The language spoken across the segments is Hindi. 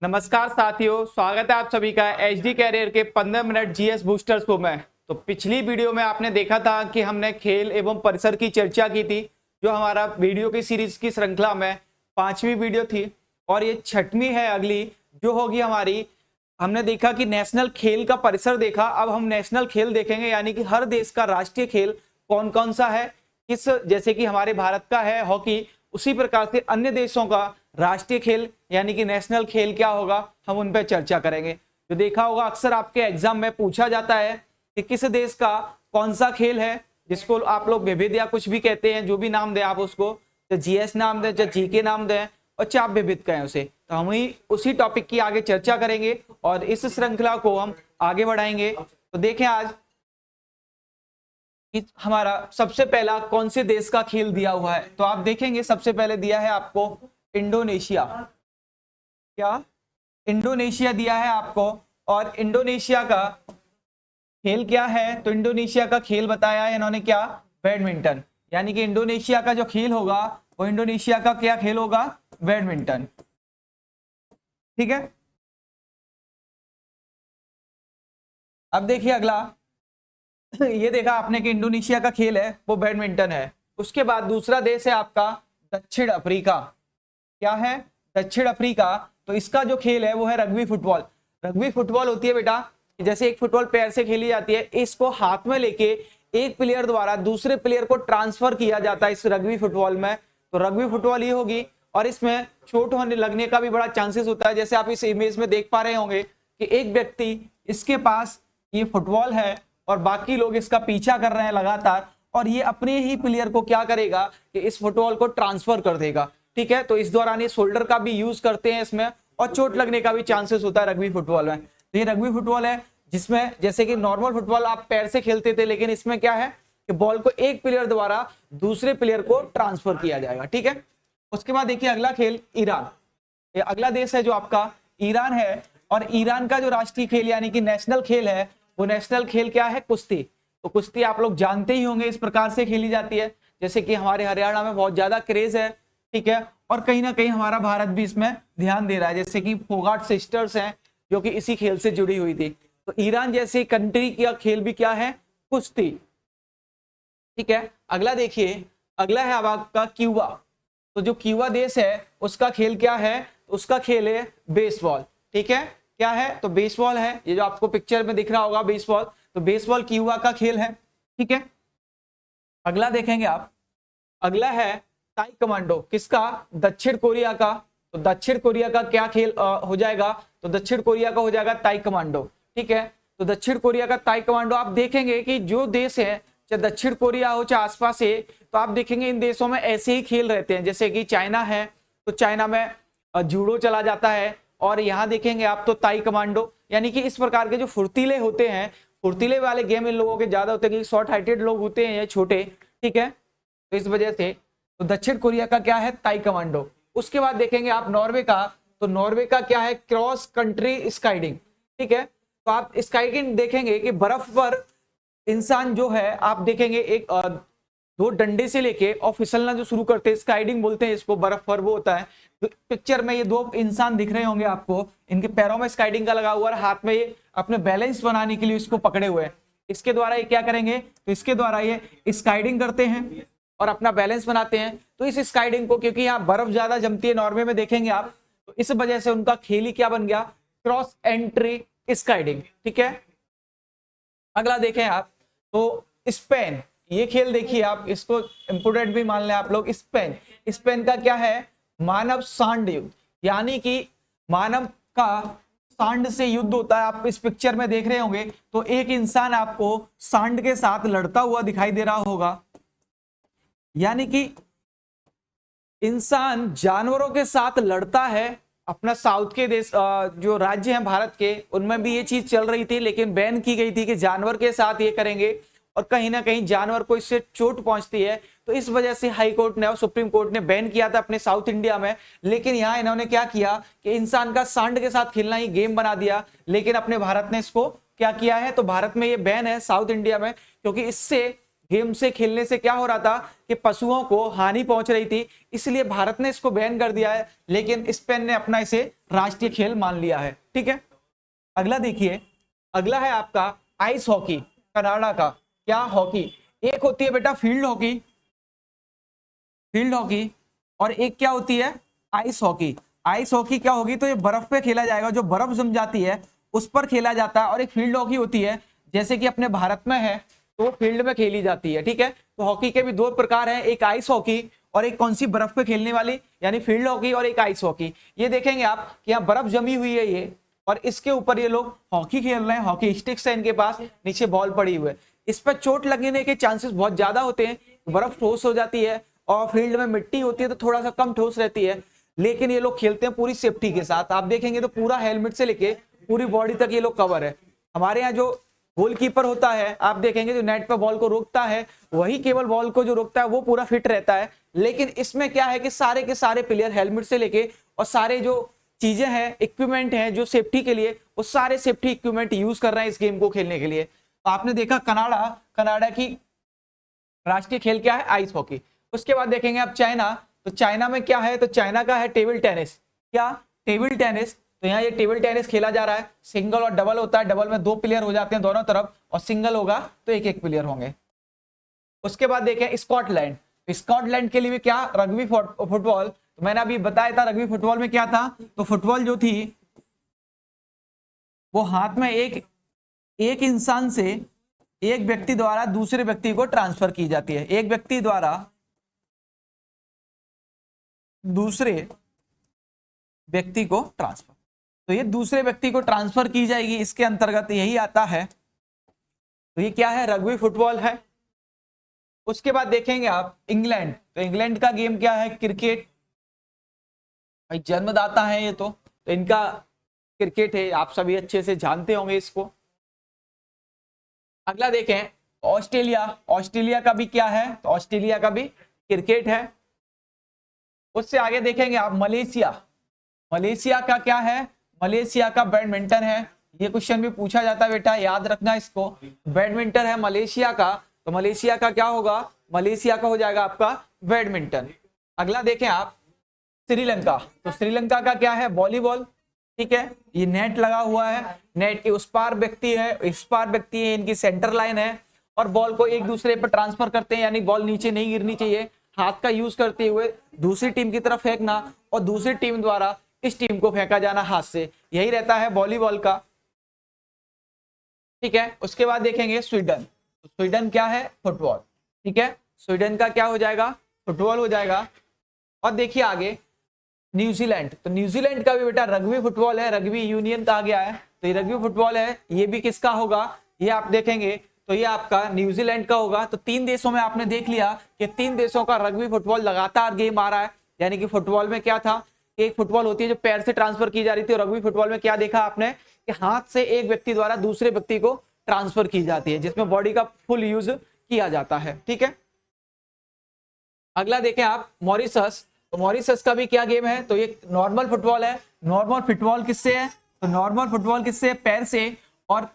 नमस्कार साथियों, स्वागत है आप सभी का एच डी कैरियर के 15 मिनट जीएस बूस्टर शो में। तो पिछली वीडियो में आपने देखा था कि हमने खेल एवं परिसर की चर्चा की थी, जो हमारा वीडियो की सीरीज की श्रृंखला में 5वीं वीडियो थी और ये 6वीं है अगली, जो होगी हमारी। हमने देखा कि नेशनल खेल का परिसर देखा, अब हम नेशनल खेल देखेंगे, यानी कि हर देश का राष्ट्रीय खेल कौन कौन सा है, किस, जैसे कि हमारे भारत का है हॉकी, उसी प्रकार से अन्य देशों का राष्ट्रीय खेल यानी कि नेशनल खेल क्या होगा, हम उन पर चर्चा करेंगे। जो देखा होगा अक्सर आपके एग्जाम में पूछा जाता है कि किस देश का कौन सा खेल है, जिसको आप लोग विविध या कुछ भी कहते हैं, जो भी नाम दें आप उसको, चाहे जीएस नाम दें, चाहे जीके नाम दें, और चाहे आप विविध कहें उसे। तो हम ही उसी टॉपिक की आगे चर्चा करेंगे और इस श्रृंखला को हम आगे बढ़ाएंगे। तो देखें आज कि हमारा सबसे पहला कौन से देश का खेल दिया हुआ है। तो आप देखेंगे सबसे पहले दिया है आपको इंडोनेशिया। क्या इंडोनेशिया दिया है आपको, और इंडोनेशिया का खेल क्या है? तो इंडोनेशिया का खेल बताया है इन्होंने क्या, बैडमिंटन। यानी कि इंडोनेशिया का जो खेल होगा वो इंडोनेशिया का क्या खेल होगा, बैडमिंटन। ठीक है, अब देखिए अगला ये देखा आपने कि इंडोनेशिया का खेल है वो बैडमिंटन है। उसके बाद दूसरा देश है आपका दक्षिण अफ्रीका। क्या है? दक्षिण अफ्रीका। तो इसका जो खेल है वो है रग्बी फुटबॉल। रग्बी फुटबॉल होती है बेटा, जैसे एक फुटबॉल पैर से खेली जाती है, इसको हाथ में लेके एक प्लेयर द्वारा दूसरे प्लेयर को ट्रांसफर किया जाता है इस रग्बी फुटबॉल में। तो रग्बी फुटबॉल ये होगी, और इसमें चोट होने लगने का भी बड़ा चांसेस होता है। जैसे आप इस इमेज में देख पा रहे होंगे कि एक व्यक्ति, इसके पास ये फुटबॉल है और बाकी लोग इसका पीछा कर रहे हैं लगातार, और ये अपने ही प्लेयर को क्या करेगा कि इस फुटबॉल को ट्रांसफर कर देगा। ठीक है, तो इस दौरान ये शोल्डर का भी यूज करते हैं इसमें, और चोट लगने का भी चांसेस होता है रग्बी फुटबॉल में। तो ये रग्बी फुटबॉल है जिसमें जैसे कि नॉर्मल फुटबॉल आप पैर से खेलते थे, लेकिन इसमें क्या है कि बॉल को एक प्लेयर द्वारा दूसरे प्लेयर को ट्रांसफर किया जाएगा। ठीक है, उसके बाद देखिए अगला खेल ईरान। ये अगला देश है जो आपका ईरान है, और ईरान का जो राष्ट्रीय खेल यानी कि नेशनल खेल है वो नेशनल खेल क्या है, कुश्ती। तो कुश्ती आप लोग जानते ही होंगे, इस प्रकार से खेली जाती है जैसे कि हमारे हरियाणा में बहुत ज्यादा क्रेज है। ठीक है, और कहीं ना कहीं हमारा भारत भी इसमें ध्यान दे रहा है, जैसे कि फोगाट सिस्टर्स हैं जो कि इसी खेल से जुड़ी हुई थी। तो ईरान जैसी कंट्री का खेल भी क्या है, कुश्ती। ठीक है, अगला देखिए, अगला है अब आपका क्यूबा। तो जो क्यूबा देश है उसका खेल क्या है, उसका खेल है बेसबॉल। ठीक है, क्या है? तो बेसबॉल है, ये जो आपको पिक्चर में दिख रहा होगा बेसबॉल। तो बेसबॉल क्यूबा का खेल है। ठीक है, अगला देखेंगे आप, अगला है ताई कमांडो। किसका? दक्षिण कोरिया का। तो दक्षिण कोरिया का क्या खेल हो जाएगा? तो दक्षिण कोरिया का हो जाएगा ताई कमांडो। ठीक है, तो दक्षिण कोरिया का ताई कमांडो। आप देखेंगे कि जो देश है, चाहे दक्षिण कोरिया हो चाहे आसपास है, तो आप देखेंगे इन देशों में ऐसे ही खेल रहते हैं। जैसे कि चाइना है, तो चाइना में जूडो चला जाता है, और यहाँ देखेंगे आप तो ताई कमांडो। यानी कि इस प्रकार के जो फुर्तीले होते हैं, फुर्तीले वाले गेम इन लोगों के ज्यादा होते हैं, क्योंकि शॉर्ट हाइटेड लोग होते हैं ये छोटे। ठीक है, तो इस वजह से तो दक्षिण कोरिया का क्या है, ताई कमांडो। उसके बाद देखेंगे आप नॉर्वे का। तो नॉर्वे का क्या है, क्रॉस कंट्री स्काइडिंग। ठीक है, तो आप स्काइडिंग देखेंगे कि बर्फ पर इंसान जो है, आप देखेंगे एक दो डंडे से लेके और फिसलना जो शुरू करते हैं, स्काइडिंग बोलते हैं इसको, बर्फ पर वो होता है। तो पिक्चर में ये दो इंसान दिख रहे होंगे आपको, इनके पैरों में स्काइडिंग का लगा हुआ है, हाथ में ये अपने बैलेंस बनाने के लिए इसको पकड़े हुए हैं। इसके द्वारा ये क्या करेंगे, तो इसके द्वारा ये स्काइडिंग करते हैं और अपना बैलेंस बनाते हैं। तो इस स्काइडिंग को, क्योंकि यहाँ बर्फ ज्यादा जमती है नॉर्वे में देखेंगे आप, तो इस वजह से उनका खेल ही क्या बन गया, क्रॉस एंट्री स्काइडिंग। ठीक है, अगला देखें आप, तो स्पेन। ये खेल देखिए आप, इसको इंपोर्टेंट भी मान लें आप लोग। स्पेन, स्पेन का क्या है, मानव सांड युद्ध। यानी कि मानव का सांड से युद्ध होता है। आप इस पिक्चर में देख रहे होंगे, तो एक इंसान आपको सांड के साथ लड़ता हुआ दिखाई दे रहा होगा। यानी कि इंसान जानवरों के साथ लड़ता है। अपना साउथ के देश जो राज्य हैं भारत के, उनमें भी ये चीज चल रही थी, लेकिन बैन की गई थी कि जानवर के साथ ये करेंगे, और कहीं ना कहीं जानवर को इससे चोट पहुंचती है। तो इस वजह से हाई कोर्ट ने और सुप्रीम कोर्ट ने बैन किया था अपने साउथ इंडिया में। लेकिन यहाँ इन्होंने क्या किया कि इंसान का सांड के साथ खेलना ही गेम बना दिया। लेकिन अपने भारत ने इसको क्या किया है, तो भारत में ये बैन है साउथ इंडिया में, क्योंकि इससे गेम से खेलने से क्या हो रहा था कि पशुओं को हानि पहुंच रही थी, इसलिए भारत ने इसको बैन कर दिया है, लेकिन स्पेन ने अपना इसे राष्ट्रीय खेल मान लिया है। ठीक है, अगला देखिए, अगला है आपका आइस हॉकी, कनाडा का। क्या हॉकी, एक होती है बेटा फील्ड हॉकी, फील्ड हॉकी, और एक क्या होती है आइस हॉकी। आइस हॉकी क्या होगी, तो ये बर्फ पे खेला जाएगा, जो बर्फ जम जाती है उस पर खेला जाता है। और एक फील्ड हॉकी होती है, जैसे कि अपने भारत में है तो फील्ड में खेली जाती है। ठीक है, तो हॉकी के भी दो प्रकार हैं, एक आइस हॉकी और एक कौन सी बर्फ पे खेलने वाली, यानी फील्ड हॉकी, और एक आइस हॉकी। ये देखेंगे आप कि यहाँ बर्फ जमी हुई है ये, और इसके ऊपर ये लोग हॉकी खेल रहे हैं, हॉकी स्टिक्स है इनके पास, नीचे बॉल पड़ी हुई है। इस पर चोट लगने के चांसेस बहुत ज्यादा होते हैं, बर्फ ठोस हो जाती है, और फील्ड में मिट्टी होती है तो थोड़ा सा कम ठोस रहती है, लेकिन ये लोग खेलते हैं पूरी सेफ्टी के साथ। आप देखेंगे तो पूरा हेलमेट से लेके पूरी बॉडी तक ये लोग कवर है। हमारे यहाँ जो गोलकीपर होता है, आप देखेंगे जो नेट पर बॉल को रोकता है, वही केवल बॉल को जो रोकता है वो पूरा फिट रहता है। लेकिन इसमें क्या है कि सारे के सारे प्लेयर हेलमेट से लेके और सारे जो चीजें हैं, इक्विपमेंट हैं जो सेफ्टी के लिए, वो सारे सेफ्टी इक्विपमेंट यूज कर रहे हैं इस गेम को खेलने के लिए। तो आपने देखा कनाडा की राष्ट्रीय खेल क्या है, आइस हॉकी। उसके बाद देखेंगे आप चाइना, तो चाइना में क्या है, तो चाइना का है टेबल टेनिस। क्या, टेबल टेनिस। तो यहाँ ये टेबल टेनिस खेला जा रहा है, सिंगल और डबल होता है, डबल में 2 प्लेयर हो जाते हैं दोनों तरफ, और सिंगल होगा तो एक प्लेयर होंगे। उसके बाद देखें स्कॉटलैंड, स्कॉटलैंड के लिए भी क्या, रग्बी फुटबॉल। तो मैंने अभी बताया था रग्बी फुटबॉल में क्या था, तो फुटबॉल जो थी वो हाथ में एक इंसान से एक व्यक्ति द्वारा दूसरे व्यक्ति को ट्रांसफर की जाती है, एक व्यक्ति द्वारा दूसरे व्यक्ति को ट्रांसफर, तो ये दूसरे व्यक्ति को ट्रांसफर की जाएगी, इसके अंतर्गत यही आता है। तो ये क्या है, रग्बी फुटबॉल है। उसके बाद देखेंगे आप इंग्लैंड, तो इंग्लैंड का गेम क्या है, क्रिकेट। भाई जन्मदाता है ये तो इनका क्रिकेट है, आप सभी अच्छे से जानते होंगे इसको। अगला देखें ऑस्ट्रेलिया, ऑस्ट्रेलिया का भी क्या है, तो ऑस्ट्रेलिया का भी क्रिकेट है। उससे आगे देखेंगे आप मलेशिया, मलेशिया का क्या है, मलेशिया का बैडमिंटन है। ये क्वेश्चन भी पूछा जाता है बेटा, याद रखना इसको, बैडमिंटन है मलेशिया का, तो मलेशिया का क्या होगा, मलेशिया का हो जाएगा आपका बैडमिंटन। अगला देखें आप श्रीलंका, तो श्रीलंका का क्या है, वॉलीबॉल। ठीक है, ये नेट लगा हुआ है, नेट के उस पार व्यक्ति है, इस पार व्यक्ति है, इनकी सेंटर लाइन है, और बॉल को एक दूसरे पर ट्रांसफर करते हैं, यानी बॉल नीचे नहीं गिरनी चाहिए, हाथ का यूज करते हुए दूसरी टीम की तरफ फेंकना, और दूसरी टीम द्वारा इस टीम को फेंका जाना हाथ से, यही रहता है वॉलीबॉल का। ठीक है, उसके बाद देखेंगे स्वीडन, तो स्वीडन क्या है, फुटबॉल। ठीक है, स्वीडन का क्या हो जाएगा, फुटबॉल हो जाएगा। और देखिए आगे न्यूजीलैंड, तो न्यूजीलैंड का भी बेटा रग्बी फुटबॉल है, रग्बी यूनियन कहा गया है, तो ये रग्बी फुटबॉल है, ये भी किसका होगा, ये आप देखेंगे तो ये आपका न्यूजीलैंड का होगा। तो 3 देशों में आपने देख लिया कि 3 देशों का रग्बी फुटबॉल लगातार गेम आ रहा है। यानी कि फुटबॉल में क्या था, एक फुटबॉल होती है जो पैर से ट्रांसफर की जा रही थी, और रग्बी फुटबॉल में क्या देखा आपने कि हाथ से एक व्यक्ति द्वारा दूसरे व्यक्ति को ट्रांसफर की जाती है, जिसमें बॉडी का फुल यूज किया जाता है। ठीक है, अगला देखें आप मॉरिशस, तो मॉरिशस का भी क्या गेम है, तो ये नॉर्मल फुटबॉल है। नॉर्मल फुटबॉल किससे है, तो नॉर्मल फुटबॉल किससे, पैर से, और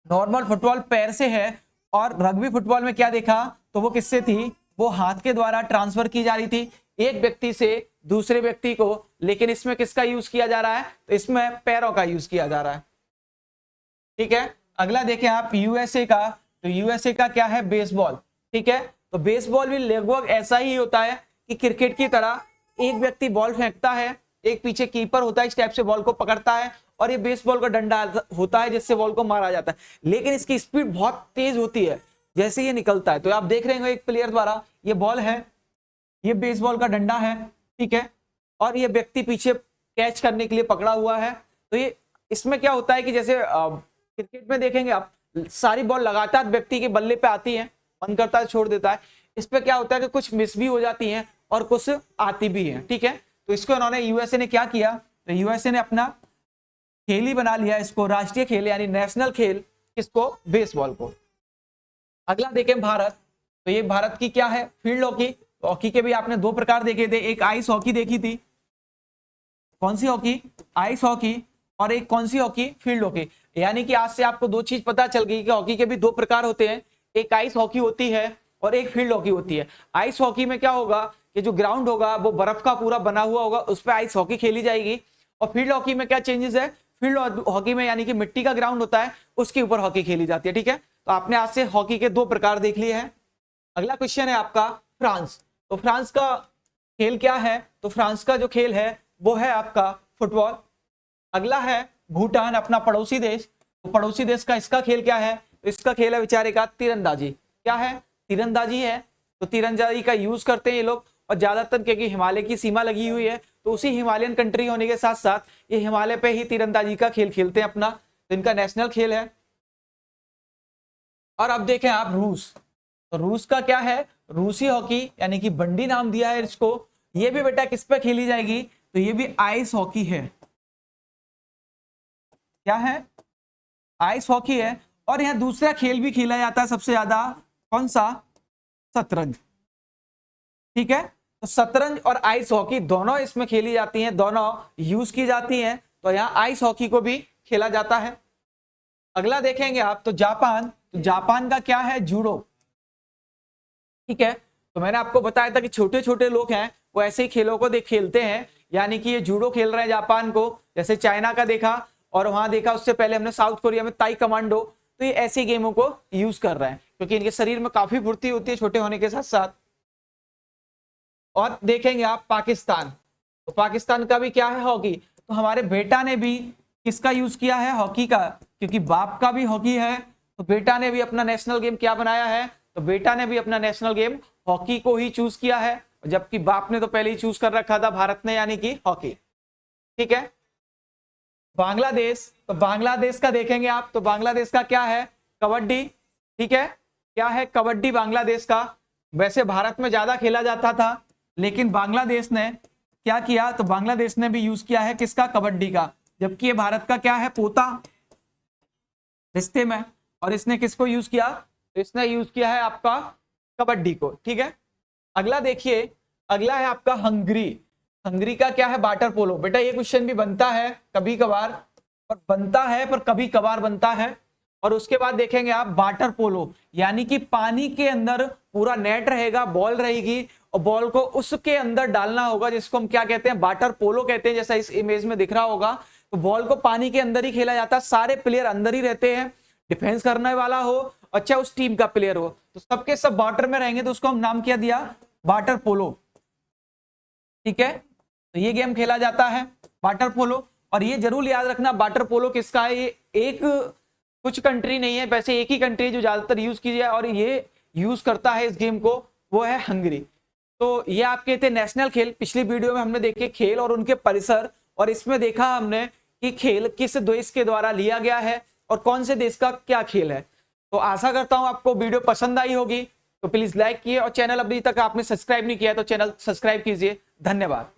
नॉर्मल फुटबॉल पैर से है। और रग्बी फुटबॉल में क्या देखा, तो वो किससे थी, वो हाथ के द्वारा ट्रांसफर की जा रही थी एक व्यक्ति से दूसरे व्यक्ति को, लेकिन इसमें किसका यूज किया जा रहा है, तो इसमें पैरों का यूज किया जा रहा है। ठीक है, अगला देखें आप यूएसए का, तो यूएसए का क्या है, बेसबॉल। ठीक है, तो बेसबॉल भी लगभग ऐसा ही होता है कि क्रिकेट की तरह एक व्यक्ति बॉल फेंकता है, एक पीछे कीपर होता है, इस टाइप से बॉल को पकड़ता है, और ये बेसबॉल का डंडा होता है जिससे बॉल को मारा जाता है, लेकिन इसकी स्पीड बहुत तेज होती है जैसे ये निकलता है। तो आप देख रहे हैं एक प्लेयर द्वारा, ये बॉल है, ये बेसबॉल का डंडा है, ठीक है, और ये व्यक्ति पीछे कैच करने के लिए पकड़ा हुआ है। तो ये इसमें क्या होता है कि जैसे क्रिकेट में देखेंगे आप, सारी बॉल लगातार व्यक्ति के बल्ले पे आती है, मन करता है छोड़ देता है। इस पे क्या होता है कि कुछ मिस भी हो जाती हैं और कुछ आती भी हैं। ठीक है, तो इसको इन्होंने यूएसए ने क्या किया, तो यूएसए ने अपना खेल ही बना लिया इसको, राष्ट्रीय खेल यानी नेशनल खेल, किसको, बेसबॉल को। अगला देखें भारत, तो ये भारत की क्या है, फील्ड हॉकी। हॉकी के भी आपने 2 प्रकार देखे थे, एक आइस हॉकी देखी थी, कौन सी हॉकी, आइस हॉकी, और एक कौन सी हॉकी, फील्ड हॉकी। यानी कि आज से आपको 2 चीज पता चल गई कि हॉकी के भी 2 प्रकार होते हैं, एक आइस हॉकी होती है और एक फील्ड हॉकी होती है। आइस हॉकी में क्या होगा कि जो ग्राउंड होगा वो बर्फ का पूरा बना हुआ होगा, उस पर आइस हॉकी खेली जाएगी। और फील्ड हॉकी में क्या चेंजेस है, फील्ड हॉकी में यानी कि मिट्टी का ग्राउंड होता है, उसके ऊपर हॉकी खेली जाती है। ठीक है, तो आपने आज से हॉकी के 2 प्रकार देख लिए हैं। अगला क्वेश्चन है आपका फ्रांस। तो फ्रांस का खेल क्या है, तो फ्रांस का जो खेल है वो है आपका फुटबॉल। अगला है भूटान, अपना पड़ोसी देश। तो पड़ोसी देश का इसका खेल क्या है, तो इसका खेल है बेचारे का तीरंदाजी। क्या है, तीरंदाजी है। तो तीरंदाजी का यूज करते हैं ये लोग, और ज्यादातर क्योंकि हिमालय की सीमा लगी हुई है, तो उसी हिमालयन कंट्री होने के साथ साथ ये हिमालय पे ही तीरंदाजी का खेल खेलते हैं अपना, तो इनका नेशनल खेल है। और अब देखें आप रूस। तो रूस का क्या है, रूसी हॉकी यानी कि बंडी नाम दिया है इसको। ये भी बेटा किस पे खेली जाएगी, तो ये भी आइस हॉकी है। क्या है, आइस हॉकी है। और यहां दूसरा खेल भी खेला जाता है सबसे ज्यादा, कौन सा, शतरंज। ठीक है, तो शतरंज और आइस हॉकी दोनों इसमें खेली जाती हैं, दोनों यूज की जाती हैं। तो यहाँ आइस हॉकी को भी खेला जाता है। अगला देखेंगे आप, तो जापान। तो जापान का क्या है, जूडो। ठीक है, तो मैंने आपको बताया था कि छोटे छोटे लोग हैं वो ऐसे ही खेलों को खेलते हैं, यानी कि ये जूडो खेल रहे हैं जापान को, जैसे चाइना का देखा और वहां देखा उससे पहले हमने साउथ कोरिया में ताई कमांडो। तो ये ऐसी गेमों को यूज कर रहे हैं क्योंकि इनके शरीर में काफी फुर्ती होती है छोटे होने के साथ साथ। और देखेंगे आप पाकिस्तान। तो पाकिस्तान का भी क्या है, हॉकी। तो हमारे बेटा ने भी किसका यूज किया है, हॉकी का, क्योंकि बाप का भी हॉकी है, तो बेटा ने भी अपना नेशनल गेम क्या बनाया है, तो बेटा ने भी अपना नेशनल गेम हॉकी को ही चूज किया है, जबकि बाप ने तो पहले ही चूज कर रखा था भारत ने, यानी कि हॉकी। ठीक है, बांग्लादेश। तो बांग्लादेश का देखेंगे आप, तो बांग्लादेश का क्या है, कबड्डी। ठीक है, क्या है, कबड्डी बांग्लादेश का। वैसे भारत में ज्यादा खेला जाता था, लेकिन बांग्लादेश ने क्या किया, तो बांग्लादेश ने भी यूज किया है किसका, कबड्डी का, जबकि ये भारत का क्या है, पोता रिश्ते में। और इसने किसको यूज किया, तो इसने यूज किया है आपका कबड्डी को। ठीक है, अगला देखिए, अगला है आपका हंगरी। हंगरी का क्या है, वाटर पोलो। बेटा ये क्वेश्चन भी बनता है कभी कभार, और बनता है पर कभी कभार बनता है। और उसके बाद देखेंगे आप वाटर पोलो, यानी कि पानी के अंदर पूरा नेट रहेगा, बॉल रहेगी और बॉल को उसके अंदर डालना होगा, जिसको हम क्या कहते हैं, वाटर पोलो कहते हैं, जैसा इस इमेज में दिख रहा होगा। तो बॉल को पानी के अंदर ही खेला जाता है, सारे प्लेयर अंदर ही रहते हैं, डिफेंस करने वाला हो अच्छा उस टीम का प्लेयर हो, तो सबके सब वाटर में रहेंगे, तो उसको हम नाम क्या दिया, वाटर पोलो। ठीक है, तो ये गेम खेला जाता है वाटर पोलो। और ये जरूर याद रखना वाटर पोलो किसका है, ये एक कुछ कंट्री नहीं है, वैसे एक ही कंट्री जो ज्यादातर यूज की जाए और ये यूज करता है इस गेम को, वो है हंगरी। तो ये आपके थे नेशनल खेल। पिछली वीडियो में हमने देखे खेल और उनके परिसर, और इसमें देखा हमने कि खेल किस देश के द्वारा लिया गया है और कौन से देश का क्या खेल है। तो आशा करता हूं आपको वीडियो पसंद आई होगी, तो प्लीज लाइक किए और चैनल अभी तक आपने सब्सक्राइब नहीं किया है तो चैनल सब्सक्राइब कीजिए। धन्यवाद।